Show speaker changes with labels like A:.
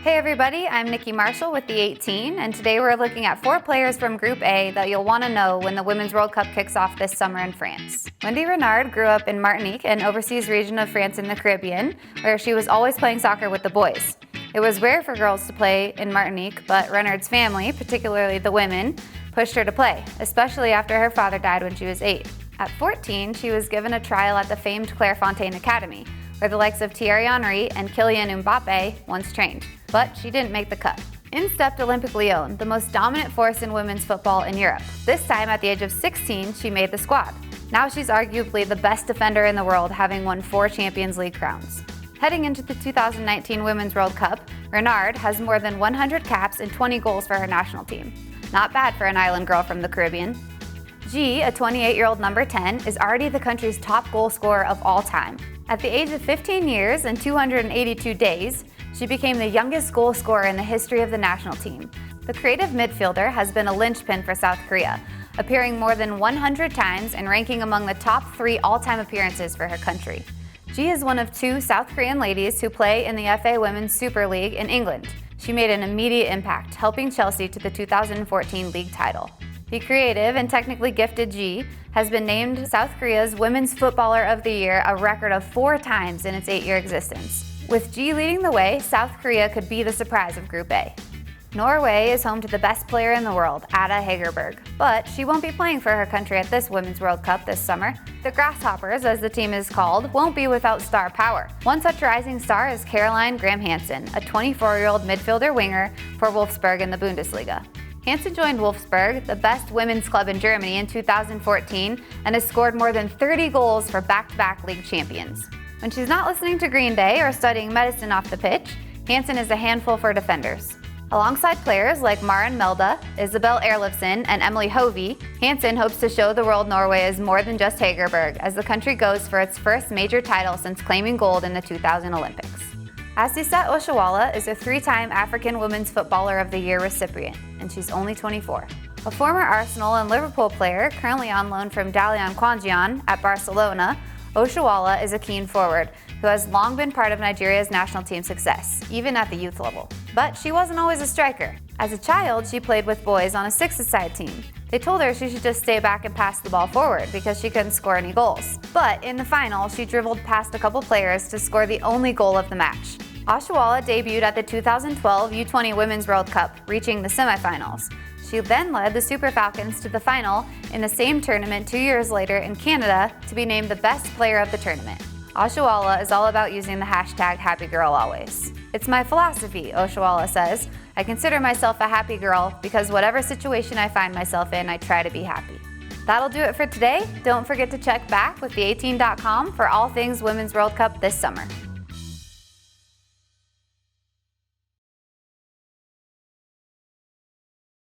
A: Hey everybody, I'm Nikki Marshall with the 18, and today we're looking at 4 players from Group A that you'll want to know when the Women's World Cup kicks off this summer in France. Wendie Renard grew up in Martinique, an overseas region of France in the Caribbean, where she was always playing soccer with the boys. It was rare for girls to play in Martinique, but Renard's family, particularly the women, pushed her to play, especially after her father died when she was 8. At 14, she was given a trial at the famed Clairefontaine Academy, where the likes of Thierry Henry and Kylian Mbappe once trained. But she didn't make the cut. In stepped Olympique Lyon, the most dominant force in women's football in Europe. This time, at the age of 16, she made the squad. Now she's arguably the best defender in the world, having won 4 Champions League crowns. Heading into the 2019 Women's World Cup, Renard has more than 100 caps and 20 goals for her national team. Not bad for an island girl from the Caribbean. G, a 28-year-old number 10, is already the country's top goal scorer of all time. At the age of 15 years and 282 days, she became the youngest goal scorer in the history of the national team. The creative midfielder has been a linchpin for South Korea, appearing more than 100 times and ranking among the top 3 all-time appearances for her country. G is one of 2 South Korean ladies who play in the FA Women's Super League in England. She made an immediate impact, helping Chelsea to the 2014 league title. The creative and technically gifted G has been named South Korea's Women's Footballer of the Year a record of 4 times in its 8-year existence. With G leading the way, South Korea could be the surprise of Group A. Norway is home to the best player in the world, Ada Hegerberg, but she won't be playing for her country at this Women's World Cup this summer. The Grasshoppers, as the team is called, won't be without star power. One such rising star is Graham Hansen, a 24-year-old midfielder winger for Wolfsburg in the Bundesliga. Hansen joined Wolfsburg, the best women's club in Germany, in 2014 and has scored more than 30 goals for back-to-back league champions. When she's not listening to Green Day or studying medicine off the pitch, Hansen is a handful for defenders. Alongside players like Maren Melde, Isabel Erlefsen, and Emily Hovey, Hansen hopes to show the world Norway is more than just Hegerberg as the country goes for its first major title since claiming gold in the 2000 Olympics. Asisat Oshoala is a 3-time African Women's Footballer of the Year recipient, and she's only 24. A former Arsenal and Liverpool player, currently on loan from Dalian Quanjian at Barcelona, Oshoala is a keen forward who has long been part of Nigeria's national team success, even at the youth level. But she wasn't always a striker. As a child, she played with boys on a 6-a-side team. They told her she should just stay back and pass the ball forward because she couldn't score any goals. But in the final, she dribbled past a couple players to score the only goal of the match. Oshoala debuted at the 2012 U20 Women's World Cup, reaching the semifinals. She then led the Super Falcons to the final in the same tournament 2 years later in Canada to be named the best player of the tournament. Oshoala is all about using the hashtag #HappyGirlAlways. It's my philosophy, Oshoala says. I consider myself a happy girl because whatever situation I find myself in, I try to be happy. That'll do it for today. Don't forget to check back with the18.com for all things Women's World Cup this summer.